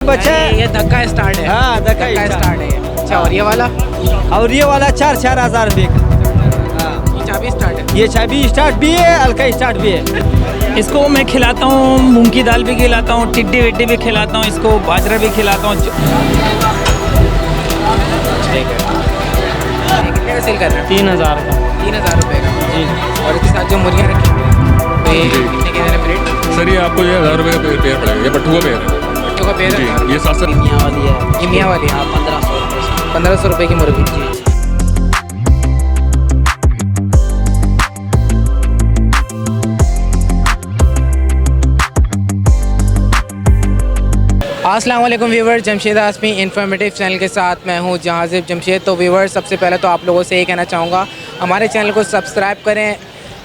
बच्चा ये धक्का स्टार्ट है। हाँ, धक्का स्टार्ट है। अच्छा, और ये वाला? और ये वाला 4,000 रुपये का। ये चाबी स्टार्ट है। ये चाबी स्टार्ट भी है, हल्का स्टार्ट भी है। इसको मैं खिलाता हूँ, मूंग की दाल भी खिलाता हूँ, टिड्डी विड्डी भी खिलाता हूँ, इसको बाजरा भी खिलाता हूँ। ठीक है। ये कितने का सेल कर रहे हैं? 3,000 का। 3,000 रुपये का जी। और इसके साथ जो मुर्गियाँ रखी हुई हैं तो ये कितने के दे रहे हैं रेट? सर ये आपको ये 1,000 रुपये का पेयर पड़ेगा। ये पट्टू का पेयर है बच्चों का पेड़ है? जी। ये 700 मियाँ वाली है, ये मियाँ वाली है। 1500 रुपये। 1500 रुपये की मुर्गी। जी। अस्सलाम वालेकुम व्यूवर्स, जमशेद आसमी इन्फॉर्मेटिव चैनल के साथ मैं हूं जहाजिब जमशेद। तो व्यूवर्स, सबसे पहले तो आप लोगों से ये कहना चाहूँगा, हमारे चैनल को सब्सक्राइब करें,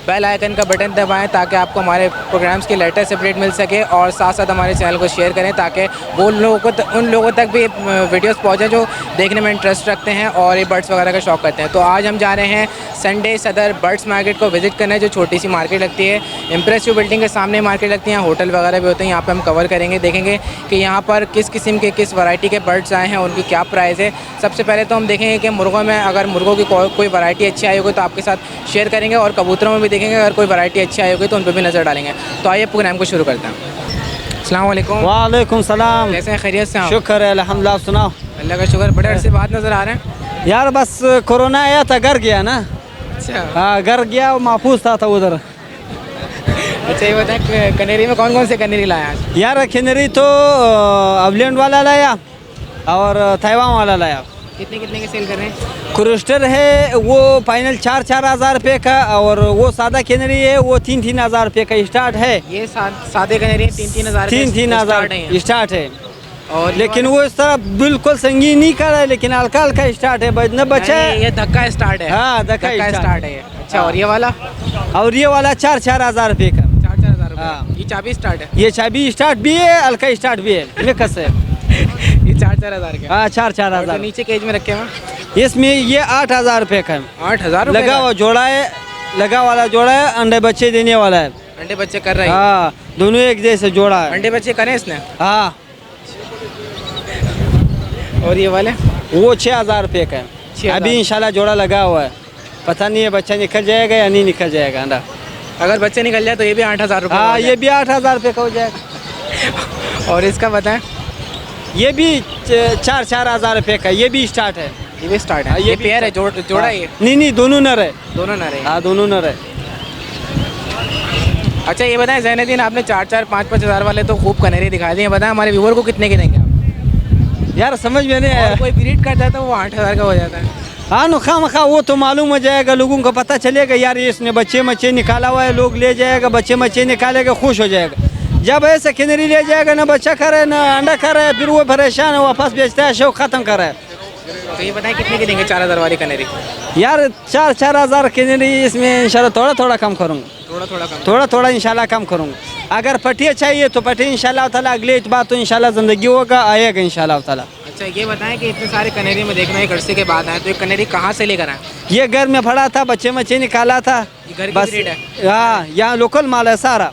बेल आइकन का बटन दबाएं ताकि आपको हमारे प्रोग्राम्स की लेटेस्ट अपडेट मिल सके, और साथ साथ हमारे चैनल को शेयर करें ताकि वो उन लोगों तक भी वीडियोस पहुंचे जो देखने में इंटरेस्ट रखते हैं और ये बर्ड्स वगैरह का शौक़ करते हैं। तो आज हम जा रहे हैं संडे सदर बर्ड्स मार्केट को विज़िट करने, जो छोटी सी मार्केट लगती है। इम्प्रेसिव बिल्डिंग के सामने मार्केट लगती है, होटल वगैरह भी होते हैं। यहाँ पर हम कवर करेंगे, देखेंगे कि यहाँ पर किस किस्म के किस वैरायटी के बर्ड्स आए हैं, उनकी क्या प्राइस है। सबसे पहले तो हम देखेंगे कि मुर्गों में अगर मुर्गों की कोई वैरायटी अच्छी आई होगी तो आपके साथ शेयर करेंगे, और कबूतरों में भी देखेंगे अगर कोई वैरायटी अच्छी आई होगी तो उन पर भी नज़र डालेंगे। तो आइए प्रोग्राम को शुरू करते हैं। अस्सलाम वालेकुम। वालेकुम सलाम। कैसे हैं, खैरियत से? शुक्र है, अल्हम्दुलिल्लाह। सुनाओ। अल्लाह का शुक्र। बड़े अरसे बाद नज़र आ रहे हैं। यार बस कोरोना आया था, घर गया ना। अच्छा। हाँ, घर गया, महफूज था उधर। अच्छा, ये बताएं कनेरी में कौन कौन से कनेरी लाए आज? यार खिनरी तो अवलैंड वाला लाया और ताइवान वाला लाया। कितने कितने के सेल कर रहे हैं? क्रूस्टर है वो फाइनल 4,000 रुपये का, और वो सादा खिनरी है वो 3,000 रुपये का स्टार्ट है। ये सादे कनेरी 3,000 3,000 स्टार्ट है। और लेकिन वो इस तरह बिल्कुल संगीन नहीं कर रहा है, लेकिन हल्का हल्का स्टार्ट है। बजना बच्चा है। ये धक्का स्टार्ट है। हाँ, धक्का स्टार्ट है ये। अच्छा, और ये वाला? और ये वाला 4,000 रुपये का। 4,000 रुपये। हाँ। ये चाबी स्टार्ट है? ये चाबी स्टार्ट भी है, हल्का स्टार्ट भी है, मिक्स है। ये 4,000 का? हाँ, और 4,000। जो नीचे केज में रखे हुए इसमें ये 8,000 रुपये का है। 8,000 लगा हुआ जोड़ा है, लगा वाला जोड़ा है, अंडे बच्चे देने वाला है। अंडे बच्चे कर रहे हैं? हाँ, दोनों एक जैसे जोड़ा है। अंडे बच्चे करे इसने? हाँ। और ये वाले? वो 6,000 रुपये का है। 6,000। अभी इंशाल्लाह जोड़ा लगा हुआ है, पता नहीं है बच्चा निकल जाएगा या नहीं निकल जाएगा अंडा। अगर बच्चे निकल जाए तो ये भी 8,000 रुपये? हाँ, ये भी 8,000 रुपये का हो जाएगा। और इसका बताएं? ये भी 4,000 रुपये का, ये भी स्टार्ट है। ये भी स्टार्ट है? हाँ, ये भी पेयर है, जोड़ा है ये? नहीं, दोनों नर है। दोनों नर है? हाँ, दोनों नर है। अच्छा, ये बताएं ज़ैनुद्दीन, आपने 4-4, 5-5 हज़ार वाले तो खूब कनेरी दिखा दिए, बताएं हमारे व्यूअर को कितने के देंगे आप? यार समझ में नहीं आया। कोई ब्रीड करता है तो वो 8,000 का हो जाता है। हाँ, नुखा वो तो मालूम हो जाएगा, लोगों को पता चलेगा यार इसने बच्चे निकाला हुआ है, लोग ले जाएगा, बच्चे निकालेगा, खुश हो जाएगा। जब ऐसे किनरी ले जाएगा, ना बच्चा खा रहा है ना अंडा खा रहा है, फिर वो परेशान है, वापस बेचता है, शौक खत्म कर रहा है। तो ये बताएं कितने के देंगे 4,000 वाली कनेरी? यार 4,000 किनरी, इसमें इंशाल्लाह थोड़ा कम करूँगा। थोड़ा इंशाल्लाह कम करूँगा। अगर पटिया चाहिए तो पटिया इंशाल्लाह ताला, अगले बात तो इंशाल्लाह ज़िंदगी होगा, आएगा इंशाल्लाह ताला। अच्छा, ये बताएं कि इतने सारे कनेरी में देखना एक अरसे के बाद आए, तो ये कनेरी कहाँ से लेकर आए? ये घर में पड़ा था, बच्चे निकाला था। ये घर की बस ब्रीड है? हाँ, यहाँ लोकल माल है सारा।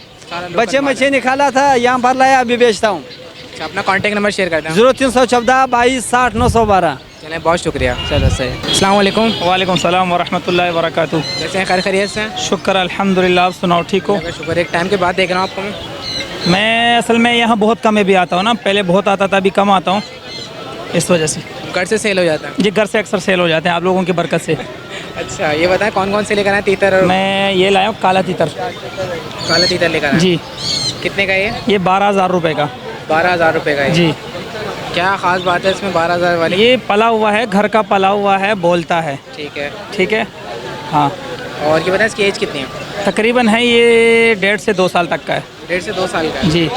बच्चे निकाला था, यहाँ पर लाया, अभी बेचता हूँ। अच्छा, अपना कॉन्टेक्ट नंबर शेयर करते हैं। 0314 22 60 912। चलें, बहुत शुक्रिया। चलो सही। अस्सलाम वालेकुम। वालेकुम सलाम वरहमतुल्लाहि वबरकातुहू। कैसे हैं, खैरियत से हैं? शुक्र अल्हम्दुलिल्लाह। आप सुनाओ, ठीक हो? शुक्र। एक टाइम के बाद देख रहा हूँ आपको मैं असल में यहाँ बहुत कम भी आता हूँ ना, पहले बहुत आता था, अभी कम आता हूँ, इस वजह से। घर से सेल हो जाता है? जी, घर से अक्सर सेल हो जाते हैं आप लोगों की बरकत से। अच्छा, ये बताएं कौन कौन से लेकर आए? तीतर और मैं ये लाया हूँ काला तीतर। काला तीतर लेकर आए? जी। कितने का ये 12,000 रुपये का। 12,000 रुपये का? जी। क्या ख़ास बात है इसमें 12,000 वाली? ये पला हुआ है, घर का पला हुआ है, बोलता है। ठीक है। हाँ। और ये बताएं इसकी एज कितनी है? तकरीबन है ये 1.5 से 2 साल तक का है। 1.5 से 2 साल का है? जी।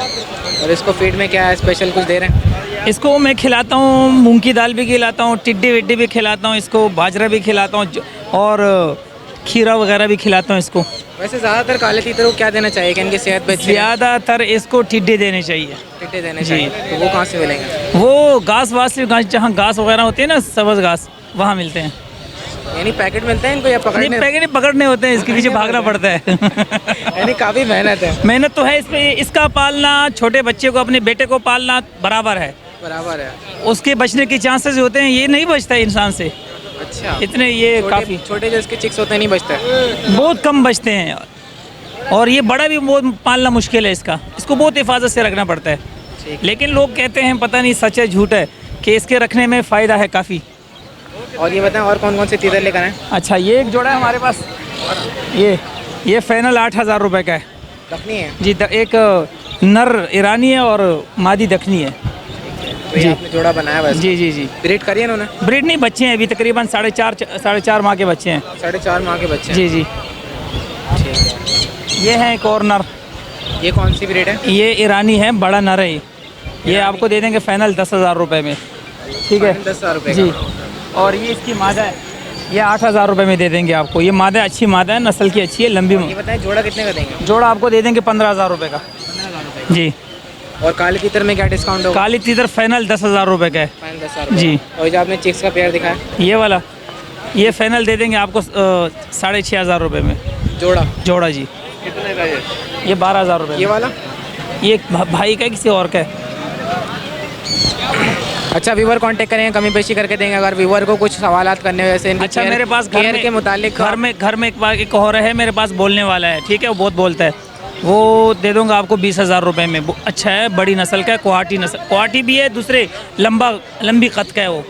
और इसको फीड में क्या है, स्पेशल कुछ दे रहे हैं? इसको मैं खिलाता हूँ, मूंग की दाल भी खिलाता हूँ, टिड्डी विड्डी भी खिलाता हूँ, इसको बाजरा भी खिलाता हूँ, और खीरा वगैरह भी खिलाता हूँ इसको। वैसे ज़्यादातर काले तीतर को क्या देना चाहिए कि इनकी सेहत पे अच्छी है? ज़्यादातर इसको टिड्डे देने चाहिए। टिड्डे देने चाहिए? तो वो कहाँ से मिलेंगे? वो घास जहाँ घास वगैरह होती है ना, सब्ज़ घास, वहाँ मिलते हैं। यानी पैकेट मिलते हैं इनको या पकड़ने? पैकेट पकड़ने होते हैं, इसके पीछे भागना पड़ता है। यानी काफ़ी मेहनत है। मेहनत तो है इसमें, इसका पालना, छोटे बच्चे को, अपने बेटे को पालना बराबर है। बराबर है। उसके बचने के चांसेस होते हैं, ये नहीं बचता है इंसान से अच्छा, इतने, ये काफ़ी छोटे जो इसके चिक्स होते हैं नहीं बचते। बहुत कम बचते हैं। और ये बड़ा भी बहुत पालना मुश्किल है इसको बहुत हिफाजत से रखना पड़ता है। लेकिन लोग कहते हैं, पता नहीं सच है झूठ है, कि इसके रखने में फ़ायदा है काफ़ी। और ये बताएं और कौन कौन से तीतर लेकर आए? अच्छा, ये एक जोड़ा है हमारे पास, ये फाइनल 8,000 रुपये का है दखनी है जी। एक नर ईरानी है और मादी दखनी है तो ये आपने जोड़ा बनाया वैसे? जी जी जी। ब्रीड करिए इन्होंने? ब्रीड नहीं, बच्चे हैं अभी तकरीबन 4.5 माह के बच्चे हैं। 4.5 माह के बच्चे हैं। जी जी। ठीक है। ये है एक और नर, ये कौन सी ब्रीड है? ये ईरानी है, बड़ा नर है ये आपको दे देंगे फाइनल 10,000 रुपये में। ठीक है, 10,000 रुपये जी। और ये इसकी मादा है, ये 8,000 रुपये में दे देंगे आपको। ये मादा अच्छी मादा है, नस्ल की अच्छी है, लंबी। ये बताएं जोड़ा कितने का देंगे? जोड़ा आपको दे देंगे 15,000 रुपये का। 15,000 जी। और काली तीतर में क्या डिस्काउंट होगा? काली तीतर फाइनल 10,000 रुपये का है। फाइनल 10,000 जी। और जो आपने चिक्स का पेयर दिखाया ये वाला, ये फाइनल दे देंगे आपको 6,500 रुपये में जोड़ा जी। कितने का ये 12,000 रुपये। ये वाला ये भाई का है, किसी और का है। अच्छा, व्यूवर कांटेक्ट करेंगे, कमी पेशी करके देंगे अगर व्यूवर को कुछ सवालात करने हो जैसे अच्छा, मेरे पास केयर के मुतालिक घर में एक और है मेरे पास बोलने वाला है, ठीक है, वो बहुत बोलता है, वो दे दूंगा आपको 20,000 रुपये में। अच्छा है, बड़ी नस्ल का है, कोहाटी नस्ल, कोहाटी भी है, दूसरे लंबी कद का है वो।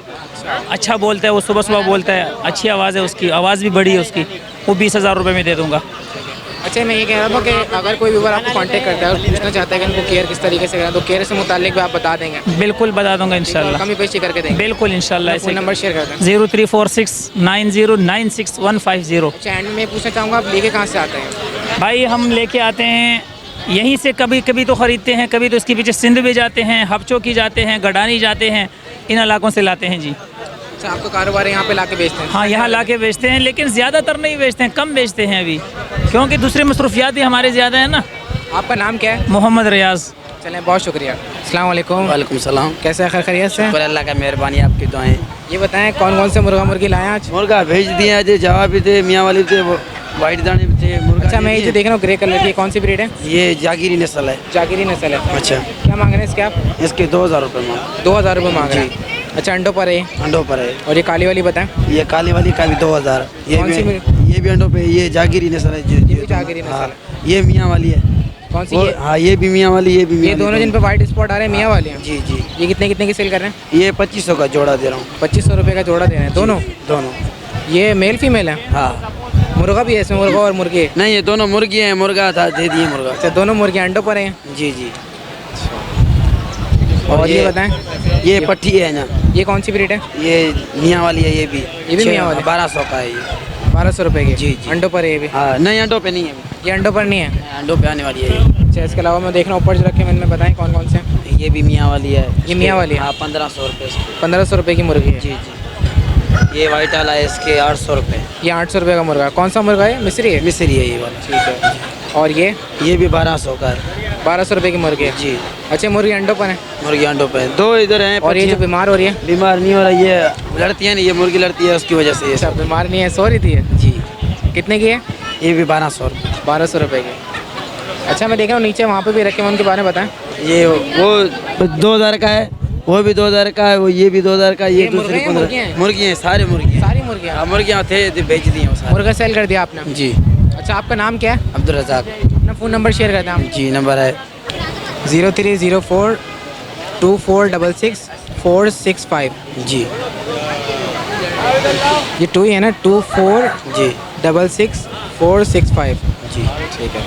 अच्छा बोलता है वो, सुबह सुबह बोलता है, अच्छी आवाज़ है उसकी, आवाज़ भी बड़ी है उसकी। वो 20,000 रुपये में दे दूंगा। अच्छा, मैं ये कह रहा था कि अगर कोई व्यूवर आपको कांटेक्ट करता है और पूछना चाहता है कि उनको केयर किस तरीके से करना, तो केयर से मुतालिक भी आप बता देंगे? बिल्कुल बता दूंगा इंशाल्लाह, कमी पेशी करके देंगे। बिल्कुल इंशाल्लाह। फ़ोन नंबर शेयर कर दें। 034690966150। अच्छा, एंड में पूछना चाहूँगा, आप लेके कहाँ से आते हैं? भाई हम लेके आते हैं यहीं से, कभी कभी तो ख़रीदते हैं, कभी तो इसके पीछे सिंध भी जाते हैं, हबचौकी जाते हैं, गडानी जाते हैं, इन इलाकों से लाते हैं जी। अच्छा, आपका कारोबार यहाँ पे लाके बेचते हैं? हाँ, यहाँ लाके बेचते हैं, लेकिन ज़्यादातर नहीं बेचते हैं, कम बेचते हैं अभी, क्योंकि दूसरे मसरूफियात भी हमारे ज़्यादा है ना। आपका नाम क्या है? मोहम्मद रियाज। चलें, बहुत शुक्रिया। अस्सलाम वालेकुम। वालेकुम सलाम। कैसे हैं? खैरियत से? शुक्र अल्लाह का, मेहरबानी आपकी दुआएं। ये बताएं कौन कौन से मुर्गा मुर्गी लाए हैं आज? मुर्गा भेज दिए आज, जवाब भी थे, मियाँ वाली थे, वाइट दाने भी थे। मुर्गा अच्छा, मैं ये जो देख रहा हूँ ग्रे कलर की, कौन सी ब्रीड है? ये जागीरी नस्ल है। जागिरी नस्ल है। अच्छा, क्या मांग रहे हैं इसके आप? इसके 2,000 रुपये मांग। 2,000 रुपये मांग रहे हैं। अच्छा, अंडों पर है? अंडों पर है। और ये काली वाली बताएं? ये काली वाली का भी 2,000। कौन सी ये भी अंडों पे, ये जागीरी नस्ल है। ये भी जागिरी नस्ल हाँ, है। ये मियाँ वाली है। कौन सी? हाँ, ये भी मियाँ वाली, ये भी ये मियाँ दोनों जिन पे वाइट स्पॉट आ रहे हैं मियाँ वाले हैं? जी जी। ये कितने कितने की सेल कर रहे हैं? ये 2,500 का जोड़ा दे रहा हूँ। 2,500 रुपये का जोड़ा दे रहे हैं दोनों? दोनों। ये मेल फीमेल है? हाँ, मुर्गा भी है इसमें? मुर्गा और मुर्गी? नहीं, ये दोनों मुर्गी हैं, मुर्गा था दे दिए मुर्गा। अच्छा, दोनों मुर्गी अंडों पर हैं? जी जी। और ये बताएं? ये पट्टी है ना, ये कौन सी ब्रीड है? ये मियाँ वाली है। ये भी मियाँ वाली? 1200 का है ये। 1200 रुपये की? जी, जी। अंडों पर है ये भी? हाँ, नहीं अंडों पे नहीं है, ये अंडों पर नहीं है? अंडों पे आने वाली है ये। अच्छा, इसके अलावा मैं देख रहा हूँ ऊपर जो रखे हैं, इनमें बताएं कौन कौन से हैं? ये भी मियाँ वाली है। ये मियाँ वाली है? हाँ, 1,500 रुपये। 1,500 रुपये की मुर्गी है? जी जी। ये वाइट वाला है, इसके 800 रुपये। ये 800 रुपये का मुर्गा है। कौन सा मुर्गा है? मिस्री है? मिस्री है ये वाला। ठीक है। और ये भी 1200 का है। 1200 रुपये की मुर्गी है? जी। अच्छा, मुर्गी अंडों पर है? मुर्गी अंडों पे है। 2 इधर हैं। और ये जो बीमार हो रही है? बीमार नहीं हो रहा, ये लड़ती है ना, ये मुर्गी लड़ती है, उसकी वजह से ये अच्छा, सब। बीमार नहीं है, सो रही थी ये? जी। कितने की है? ये भी 1200 रुपये। 1200 रुपये की। अच्छा, मैं देख रहा हूँ नीचे वहाँ पे भी रखे हैं, उनके बारे में बताएं। ये वो 2,000 का है, वो भी 2,000 का है, वो ये भी 2,000 का है। ये दूसरी 15 मुर्गी हैं, सारे मुर्गी। सारी मुर्गियाँ? हाँ, मुर्गियाँ थे, बेच दी हैं। मुर्गा सेल कर दिया आपने? जी। अच्छा, आपका नाम क्या है? अब्दुल रज़ाक। अपना फ़ोन नंबर शेयर कर दें आप। जी, नंबर है 03042466 जी। ये 2 ही है ना? 2466 जी। ठीक है,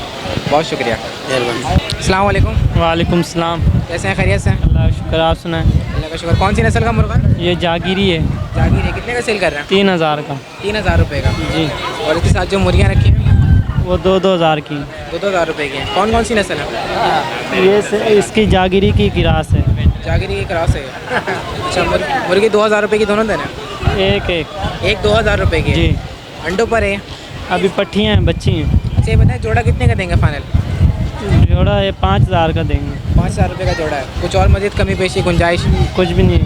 बहुत शुक्रिया। मेहरबानी। अस्सलाम वालेकुम। वालेकुम सलाम। कैसे हैं? खैरियत से? अल्लाह का शुक्र, आप सुनाएं। अल्लाह का शुक्र। कौन सी नस्ल का मुर्गा? ये जागीरी है, जागीर है। कितने का सेल कर रहे हैं? 3,000 का 3,000 रुपये का? जी। और इसके साथ जो मुर्गियाँ रखी हैं वो 2,000 की। 2,000 रुपये की हैं। कौन कौन सी नस्ल है? इसकी जागीरी की गिरास है। जागीरी की क्रॉस है। अच्छा, मुर्गी 2,000 रुपये की दोनों देना है? एक 2,000 रुपये की? जी। अंडों पर है? अभी पट्टियाँ हैं, बच्ची हैं। अच्छा, ये बताएं जोड़ा कितने का देंगे फाइनल? जोड़ा ये 5,000 का देंगे। 5,000 रुपये का जोड़ा है। कुछ और मज़ीद कमी पेशी गुंजाइश? कुछ भी नहीं।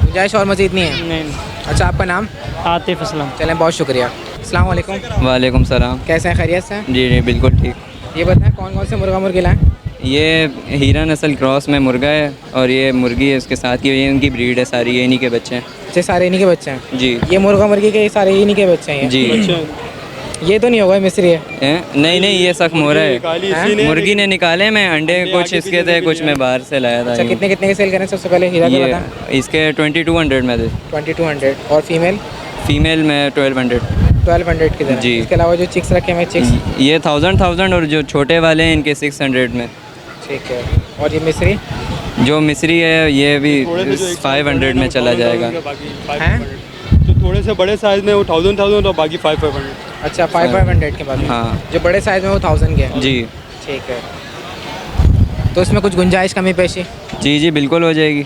गुंजाइश और मज़ीद नहीं है? नहीं। अच्छा, आपका नाम? आतिफ असलम। चलें, बहुत शुक्रिया। अस्सलाम वालेकुम। वालेकुम सलाम। कैसे हैं? खैरियत से हैं? जी जी बिल्कुल ठीक। ये बताएं कौन कौन से मुर्गा मुर्गी लाएँ? ये हीरा नस्ल क्रॉस में मुर्गा है और ये मुर्गी है उसके साथ, ये इनकी ब्रीड है सारी, ये इन्हीं के बच्चे हैं ये सारे इन्हीं के बच्चे हैं जी। ये मुर्गा मुर्गी के सारे इन्हीं के बच्चे हैं जी। ये तो नहीं होगा मिस्री है नहीं नहीं, ये सख्त मोरा है, मुर्गी ने निकाले, मैं अंडे कुछ इसके थे, कुछ मैं बाहर से लाया था। अच्छा कितने कितने के सेल करें सबसे पहले हीरा के ये बताएं। इसके 2200 में थे। 2200 और फीमेल फीमेल में 1200 1200 की तरह। जी। इसके अलावा जो चिक्स रखे हैं चिक्स ये 1000 और जो छोटे वाले हैं इनके 600 में। ठीक है। और ये मिस्री जो मिस्री है ये भी 500 में चला जाएगा। हैं जो थोड़े से बड़े साइज में वो 1000 और बाकी 500। अच्छा 500 के बाद हाँ जो बड़े साइज में वो 1000 के हैं। जी ठीक है। तो इसमें कुछ गुंजाइश कमी पेशी? जी जी बिल्कुल हो जाएगी।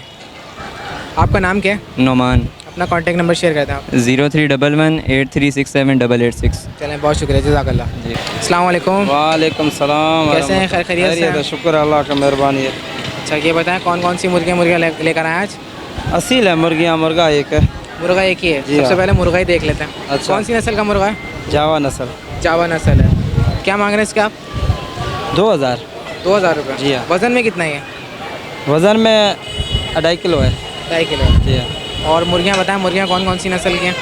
आपका नाम क्या है? नोमान। अपना कॉन्टैक्ट नंबर शेयर करते हैं आप। 0311 8367 चलें बहुत शुक्रिया जज़ाकल्लाह जी। अस्सलाम वालेकुम। वालेकुम सलाम। कैसे हैं? खैर खैरियत से हैं? शुक्र अल्लाह का मेहरबानी है। अच्छा ये बताएं कौन कौन सी मुर्गियाँ लेकर आए आज? असील है मुर्गियाँ, मुर्गा एक है, मुर्गा एक ही है। जी सबसे हाँ। पहले मुर्गा ही देख लेते हैं। अच्छा। कौन सी नस्ल का मुर्गा है? जावा नस्ल। जावा नस्ल है। क्या मांग रहे हैं इसके आप? 2000। 2000 रुपये। जी हाँ। वज़न में कितना है? वज़न में 2.5 किलो है। 2.5 किलो। जी हाँ। और मुर्गियाँ बताएं, मुर्गियाँ कौन कौन सी नस्ल की हैं?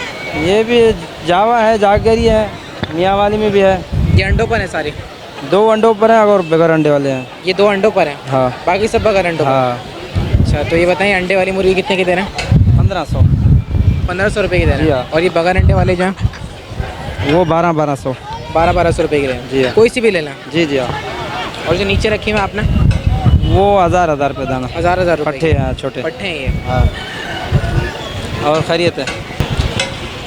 ये भी जावा है, जागरी है, मियाँ वाली में भी है। ये अंडों पर है सारी? 2 अंडों पर हैं और बगैर अंडे वाले हैं। ये 2 अंडों पर हैं? हाँ बाकी सब बगैर अंडों पर? हाँ। अच्छा तो ये बताएं अंडे वाली मुर्गी कितने की दे रहे हैं? 1500। 1500 रुपये की दे रहे जी हैं। हाँ। और ये बगैर अंडे वाले जो हैं वो 1200। 1200 रुपये की दे रहे हैं। जी हाँ। कोई सी भी ले लें। जी जी हाँ। और जो नीचे रखी हुई है आपने? वो 1000 पे दाना। 1000 रुपये पट्ठे हैं छोटे। पट्ठे हैं ये। हाँ। और खैरियत है?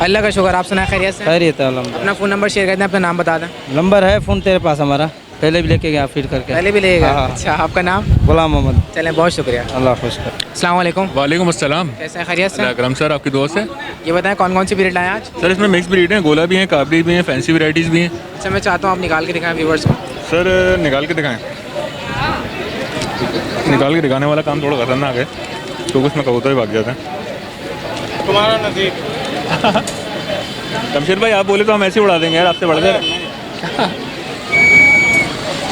अल्लाह का शुक्र। आप सुना खैरियत से? खैरियत है अल्हम्दुलिल्लाह। अपना फ़ोन नंबर शेयर कर दें, अपना नाम बता दें। नंबर है फ़ोन तेरे पास हमारा, पहले भी लेके गया फीड करके। पहले भी लेगा? हाँ। अच्छा आपका नाम? गुलाम मोहम्मद। चलें बहुत शुक्रिया। अल्लाह खुश कर। अस्सलाम वालेकुम। वालेकुम अस्सलाम। कैसे हैं? खैरियत से? अकरम सर आपकी दोस्त है ये बताएं कौन कौन सी ब्रीड लाए आज? सर। इसमें मिक्स ब्रीड हैं, गोला भी हैं, काबली भी हैं, फैंसी वैराइटीज़ भी हैं। अच्छा मैं चाहता हूँ आप निकाल के दिखाएं व्यूवर्स को। सर निकाल के दिखाएं। निकाल के दिखाने वाला काम थोड़ा खतरनाक है क्योंकि उसमें कबूतर ही भाग जाते हैं। तुम्हारा नसीब। शमशेद भाई आप बोले तो हम ऐसे ही उड़ा देंगे यार, आपसे बढ़ गए।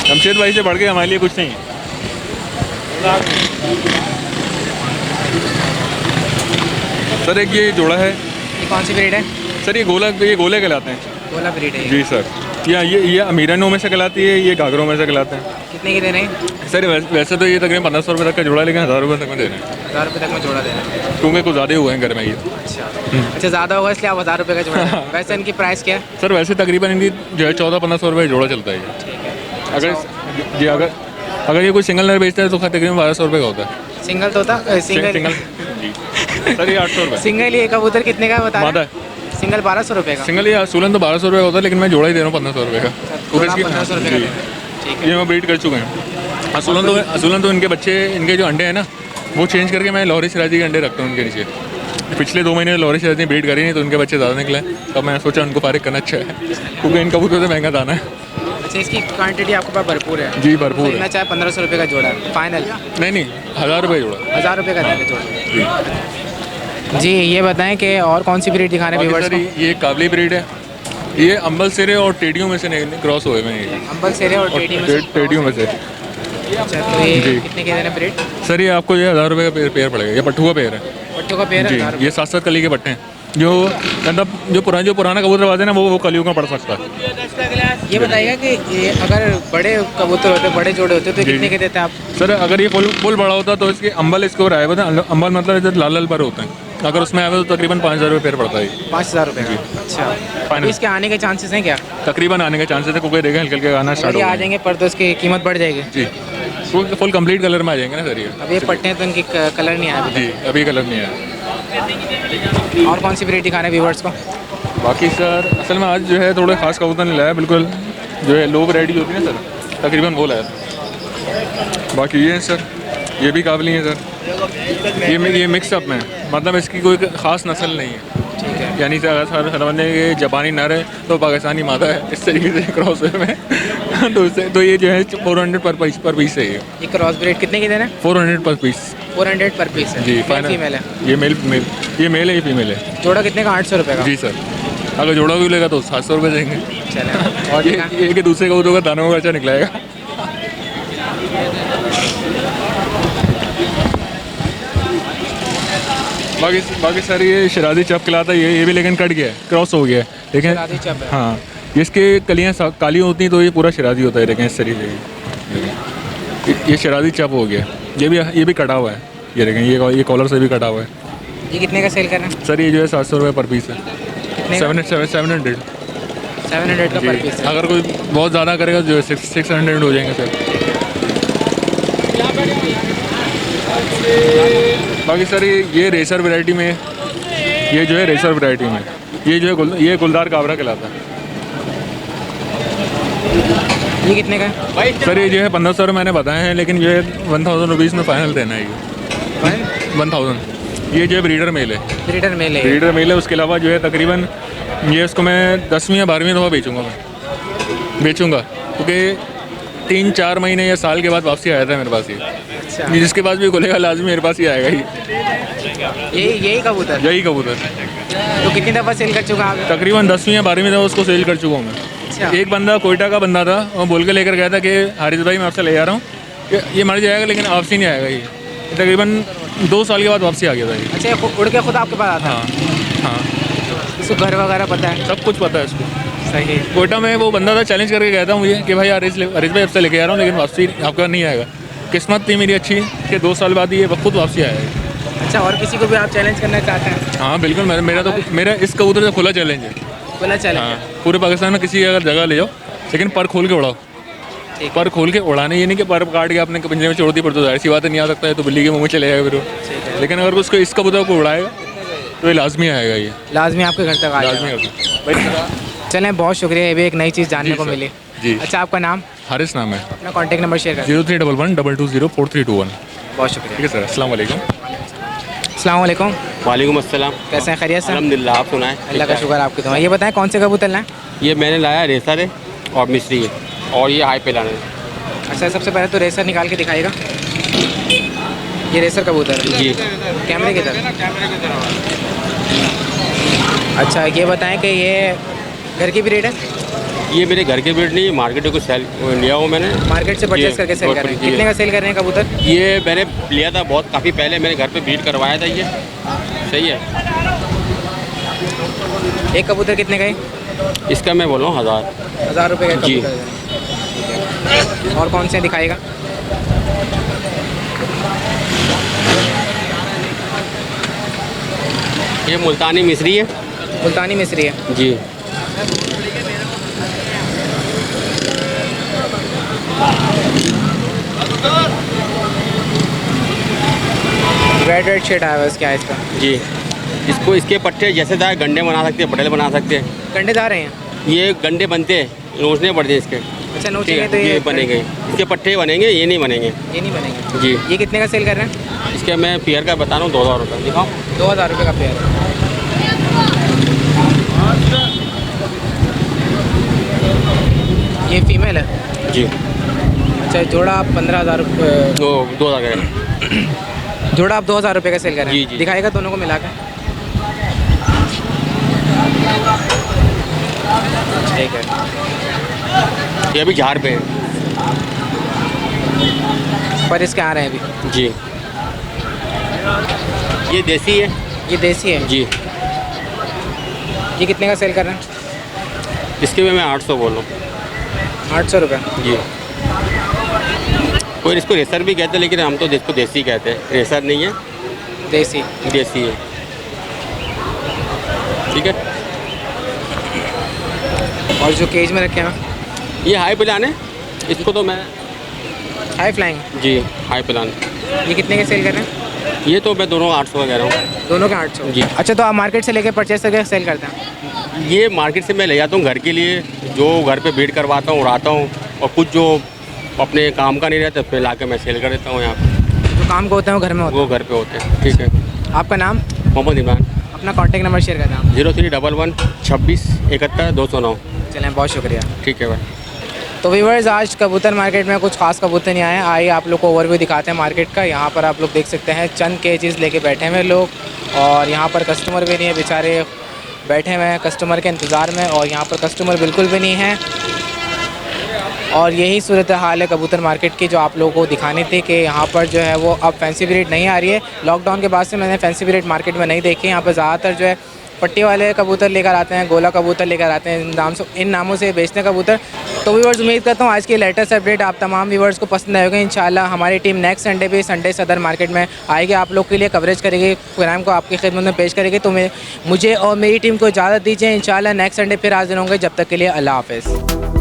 शमशेद भाई से बढ़ के हमारे लिए कुछ नहीं है। सर एक ये जोड़ा है ये कौन सी ब्रीड है? सर, ये गोले कहलाते हैं। गोला ब्रीड है ये। जी सर। ये अमीरनों में से कहलाती है, ये घाघरों में से कहलाते हैं। कितने की दे रहे हैं? सर वैसे तो ये तकरीबन 1500 रुपये तक का जोड़ा है, लेकिन 1000 रुपये तक में दे रहे हैं 1000 रुपये तक में जोड़ा दे रहे हैं क्योंकि कुछ ज़्यादा हुए हैं घर में ये। अच्छा ज़्यादा होगा इसलिए आप 1000 रुपये का जोड़ा दे रहे हैं। वैसे इनकी प्राइस क्या है? सर वैसे तकरीबन इनकी जो है 1400-1500 रुपये जोड़ा चलता है ये। अगर जी अगर ये कोई सिंगल नर बेचता है तो तकरीबन 1200 रुपये का होता है। सिंगल तो होता? सिंगल जी सर, ये 800 रुपये। सिंगल ये कबूतर कितने का बता मादा रहे हैं? सिंगल 1200 रुपये का। सिंगल ये सूलन तो 1200 रुपये का होता है, लेकिन मैं जोड़ा ही दे रहा हूँ 1500 रुपये का। जोड़ा 1500 रुपये का दे रहे हैं। ठीक है। ये मैं ब्रीड कर चुके हैं। असूलन तो इनके बच्चे, इनके जो अंडे हैं ना वो चेंज करके मैं लाहौरी सिराजी के अंडे रखता हूँ उनके नीचे। पिछले 2 महीने लाहौरी सिराजी ब्रीड करी नहीं तो उनके बच्चे ज़्यादा निकले, तब मैंने सोचा उनको फारिग करना अच्छा है क्योंकि इन कबूतरों से महंगा दाना है। अच्छा इसकी क्वांटिटी आपके पास भरपूर है? जी भरपूर खरीदना है। चाहे 1500 रुपये का जोड़ा है फाइनल? नहीं 1000 रुपये जोड़ा। 1000 रुपये का देंगे जोड़ा। जी ये बताएं कि और कौन सी ब्रीड दिखा रहे हैं व्यूअर्स सर को? ये काबली ब्रीड है, ये अंबल सेरे और टेडियों में से क्रॉस हुए हैं ये। अंबल सेरे और टेडी में से? टेडियों में से। अच्छा तो ये जी। कितने के दे रहे हैं ब्रीड? सर ये आपको ये 1000 रुपये का पेयर पड़ेगा। ये पट्ठू का पेयर है पट्टों का पेयर है जी। 1000 ये 7-7 कली के पट्टे हैं जो मतलब जो पुराना कबूतरबाज है ना वो कलियों का पड़ सकता है। ये बताइएगा कि ये अगर बड़े कबूतर होते, बड़े जोड़े होते तो जी, कितने जी। के देते हैं आप? सर अगर ये फुल बड़ा होता तो इसके अंबल इसको राय होता है। अंबल मतलब इधर लाल पर होते हैं, अगर उसमें आए तो तकरीबन 5000 रुपये पेयर पड़ता है। 5000 रुपये का? अच्छा फाइनल। तो इसके आने के चांसेस हैं क्या? तकरीबन आने के चांसेस है क्योंकि देखें हल्के आना स्टार्ट अगर ये हो आ गए। जाएंगे पर तो इसकी कीमत बढ़ जाएगी। जी फुल कंप्लीट कलर में आ जाएंगे ना सर ये। अब ये पट्टे हैं तो इनकी कलर नहीं आया अभी जी अभी कलर नहीं आया। तक। और कौन सी ब्रीड दिखा रहे हैं व्यूवर्स को? बाकी सर असल में आज जो है थोड़े खास कबूतर नहीं लाया, बिल्कुल जो है लो वैरायटी होती है ना सर, तकरीबन वो लाया। बाकी ये है सर, ये भी काबली है सर। ये मिक्सअप में मतलब इसकी कोई ख़ास नस्ल नहीं है। ठीक है। यानी सर समझने ये जापानी नर है तो पाकिस्तानी मादा है, इस तरीके से क्रॉस में तो ये जो है 400 पर पीस है ये क्रॉस ब्रीड कितने की दे रहे हैं? 400 पर पीस 400 पर पीस है? जी। फाइनल फीमेल है? ये मेल है, ये फीमेल है। जोड़ा कितने का? 800 रुपये का? जी सर। अगर जोड़ा भी लेगा तो 700 रुपये देंगे। चले और ये कि दूसरे कबूतरों का दानों का अच्छा निकलाएगा। बाकी सर ये शराजी चप खिलाता है, ये भी लेकिन कट गया है, क्रॉस हो गया है, लेकिन शराजी चप है। हाँ इसके कलियाँ काली होती हैं तो ये पूरा शराजी होता है, लेकिन इस तरीके ये शराजी चप हो गया। ये भी कटा हुआ है, ये देखें, ये कॉलर से भी कटा हुआ है। ये कितने का सेल कर रहे हैं? सर ये जो है 700 रुपये पर पीस है, 700 700 का पर पीस है। अगर कोई बहुत ज़्यादा करेगा जो है 600 हो जाएंगे सर। बाकी सर ये रेसर वैरायटी में, ये जो है रेसर वैरायटी में, ये जो है ये गुलदार काबरा कहलाता है। ये कितने का है? सर ये जो है 1500 रुपये मैंने बताए हैं, लेकिन जो है 1000 रुपीज़ में फाइनल देना है ये 1000। ये जो है ब्रीडर मेल है, ब्रीडर मेल है। उसके अलावा जो है तकरीबन ये इसको मैं 10वीं या 12वीं दफ़ा बेचूँगा क्योंकि 3-4 महीने या साल के बाद वापसी आया था मेरे पास ये। अच्छा, जिसके पास भी खुलेगा लाजमी मेरे पास ही आएगा यही कबूतर। यही कबूतर। तो कितनी दफ़ा सेल कर चुका आप? तकरीबन 10वीं या 12वीं दफ़ा उसको सेल कर चुका हूँ मैं। अच्छा। एक बंदा कोयटा का बंदा था, वो बोल के लेकर गया था कि हारिस भाई मैं आपसे ले जा रहा हूँ, ये मर जाएगा लेकिन वापसी नहीं आएगा। ये तकरीबन 2 साल के बाद वापसी आ गया था ये। अच्छा, उड़ के खुद आपके पास आता है? हाँ, इसको घर वगैरह पता है? सब कुछ पता है इसको। सही है। कोयटा में वो बंदा था, चैलेंज करके गया था मुझे कि भाई हारिस भाई आपसे लेके आ रहा हूँ लेकिन वापसी आपका नहीं आएगा। किस्मत थी मेरी अच्छी कि 2 साल बाद ये खुद वापसी आया है। अच्छा, और किसी को भी आप चैलेंज करना चाहते हैं? हाँ बिल्कुल, मेरा इस कबूतर से खुला चैलेंज है। खुला चैलेंज? हाँ, पूरे पाकिस्तान में किसी अगर जगह ले जाओ, लेकिन पर खोल के उड़ाओ। पर खोल के उड़ाने, ये नहीं कि पर काट के आपने पिंजरे में छोड़ दी, पर तो जाहिर सी बात नहीं आ सकता है, तो बिल्ली के मुँह में चले जाएगा फिर वो। लेकिन अगर उसको इस कबूतर को उड़ाएगा तो ये लाजमी आएगा, ये लाजमी आपके घर तक आ लाजमी जाएगा। होगा। चलें, बहुत शुक्रिया, ये भी एक नई चीज़ जानने को सर। मिली। जी। अच्छा, आपका नाम? हारिस नाम है। अपना कॉन्टैक्ट नंबर शेयर करें। 031122043221। बहुत शुक्रिया। ठीक है सर, अस्सलाम वालेकुम। अस्सलाम वालेकुम। वालेकुम अस्सलाम। कैसे हैं? खैरियत से? अल्हम्दुलिल्लाह, आप सुनाएं? अल्लाह का शुक्र, आपकी दुआ। ये बताएं कौन से कबूतर लाएं? ये मैंने लाया रेसर है और मिस्री है और ये हाई पे लाना है। अच्छा, सबसे पहले तो रेसर निकाल के दिखाएगा। ये रेसर कबूतर है जी। कैमरे की तरफ। अच्छा, ये बताएं कि ये घर की ब्रीड है? ये मेरे घर के ब्रीड नहीं, मार्केट को सेल लिया हूँ मैंने। मार्केट से परचेस करके सेल कर रहे हैं? कितने का सेल कर रहे हैं कबूतर? ये मैंने लिया था बहुत काफ़ी पहले, मैंने घर पे ब्रीड करवाया था। ये सही है। एक कबूतर कितने का है? इसका मैं बोल रहा हूँ 1000 रुपये का जी। कबूतर। और कौन से दिखाएगा? ये मुल्तानी मिस्री है। मुल्तानी मिस्री है जी। रेड शेड आया हुआ है इसके आइस का। जी, इसको इसके पट्टे जैसे चाहे गंडे बना सकते हैं, पटेल बना सकते हैं। गंडे जा रहे हैं? ये गंडे बनते हैं, नोचने पड़ते हैं इसके। अच्छा, ठीक नोचेंगे है, तो ये बनेंगे, इसके पट्टे बनेंगे, ये नहीं बनेंगे। ये नहीं बनेंगे जी। ये कितने का सेल कर रहे हैं? इसके मैं पेयर का बता रहा हूँ 2000 रुपये। दिखाओ। 2000 रुपये का पेयर है। ये फीमेल है? जी। अच्छा, जोड़ा आप 15,000 रुपये, 2000 का। जोड़ा आप 2000 रुपये का सेल कर रहे हैं? जी, जी। दिखाएगा दोनों को मिला कर? ठीक है। ये अभी झाड़ पे है। पर इसके आ रहे हैं अभी? जी। ये देसी है। ये देसी है? जी। ये कितने का सेल कर रहे हैं? इसके भी मैं 800 बोल रहा हूँ। 800 रुपये? जी। कोई इसको रेसर भी कहते हैं, लेकिन हम तो इसको देसी कहते हैं। रेसर नहीं है, देसी। देसी है। ठीक है। और जो केज में रखे हैं? ये हाई प्लान है, इसको तो मैं हाई फ्लाइंग? जी, हाई प्लान। ये कितने के सेल कर रहे हैं? ये तो मैं दोनों 800 का कह रहा हूँ। दोनों के 800? जी। अच्छा, तो आप मार्केट से लेके परचेस करके सेल करते हैं? ये मार्केट से मैं ले जाता हूँ घर के लिए, जो घर पे ब्रीड करवाता हूँ, उड़ाता हूँ, और कुछ जो अपने काम का नहीं रहता फिर ला के मैं सेल कर देता हूँ यहाँ पे। जो काम को होते हैं वो घर में होते वो घर पे होते हैं। ठीक है। आपका नाम? मोहम्मद इमरान। अपना कॉन्टैक्ट नंबर शेयर करते हैं? 0311 26 71 209। चलें, बहुत शुक्रिया। ठीक है भाई। तो व्यूअर्स, आज कबूतर मार्केट में कुछ खास कबूतर नहीं आए। आइए आप लोग को ओवरव्यू दिखाते हैं मार्केट का। यहाँ पर आप लोग देख सकते हैं चंद केजेस लेके बैठे हुए लोग, और यहाँ पर कस्टमर भी नहीं है, बेचारे बैठे हुए हैं कस्टमर के इंतज़ार में, और यहाँ पर कस्टमर बिल्कुल भी नहीं है। और यही सूरत हाल है कबूतर मार्केट की, जो आप लोगों को दिखानी थी कि यहाँ पर जो है वो अब फैंसी ब्रीड नहीं आ रही है। लॉकडाउन के बाद से मैंने फैंसी ब्रीड मार्केट में नहीं देखी। यहाँ पर ज़्यादातर जो है पट्टी वाले कबूतर लेकर आते हैं, गोला कबूतर लेकर आते हैं, इन नामों से बेचते हैं कबूतर। तो व्यूअर्स, उम्मीद करता हूँ आज की लेटेस्ट अपडेट आप तमाम व्यूअर्स को पसंद आएगा। इंशाल्लाह हमारी टीम नेक्स्ट संडे भी संडे सदर मार्केट में आएगी, आप लोग के लिए कवरेज करेगी, प्रोग्राम को आपकी खिदमत में पेश करेगी। तो मुझे और मेरी टीम को इजाज़त दीजिए। इंशाल्लाह नेक्स्ट संडे फिर हाजिर होंगे। जब तक के लिए अल्लाह हाफ़िज़।